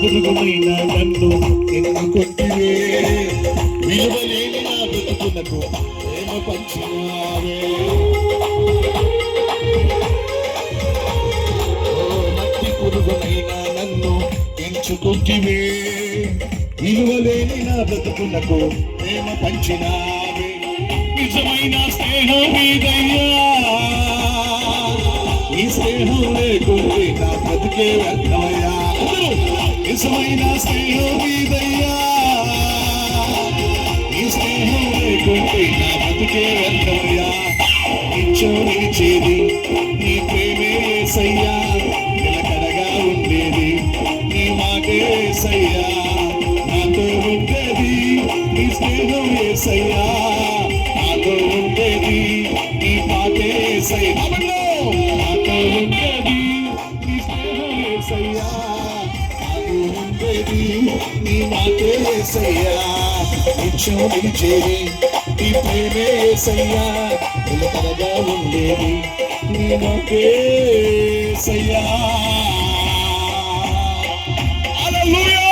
పురుగునైనా నన్ను ఎన్నుకొంటివే, విలువలేని నా బ్రతుకులకు ప్రేమ పంచినావే. మట్టి పురుగునైనా నన్ను ఎంచుకొంటివే, విలువలేని నా బ్రతుకులకు ప్రేమ పంచినావే. నిజమైన స్నేహం మీదయ్యా, ఈ స్నేహం లేకుంటే నా బ్రతుకే వ్యర్థమయ్యా. నిజమైన స్నేహం మీదయ్యా, ఈ స్నేహం లేకుంటే నా బ్రతుకే వ్యర్థమయ్యా. నిత్యం నిలిచేది నీ ప్రేమే యేసయ్యా, నిలకడగా ఉండేది నీ మాటే యేసయ్యా. నాతో ఉండేది నీ స్నేహం యేసయ్యా, నాతో ఉండేది నీ మాటే యేసయ్యా. నాతో ఉండేది నీ స్నేహం యేసయ్యా, నాతో ఉండేది నీ మాటే యేసయ్యా. నిత్యం నిలిచేది నీ ప్రేమే యేసయ్యా, నిలకడగా ఉండేది నీ మాటే యేసయ్యా. హల్లెలూయా.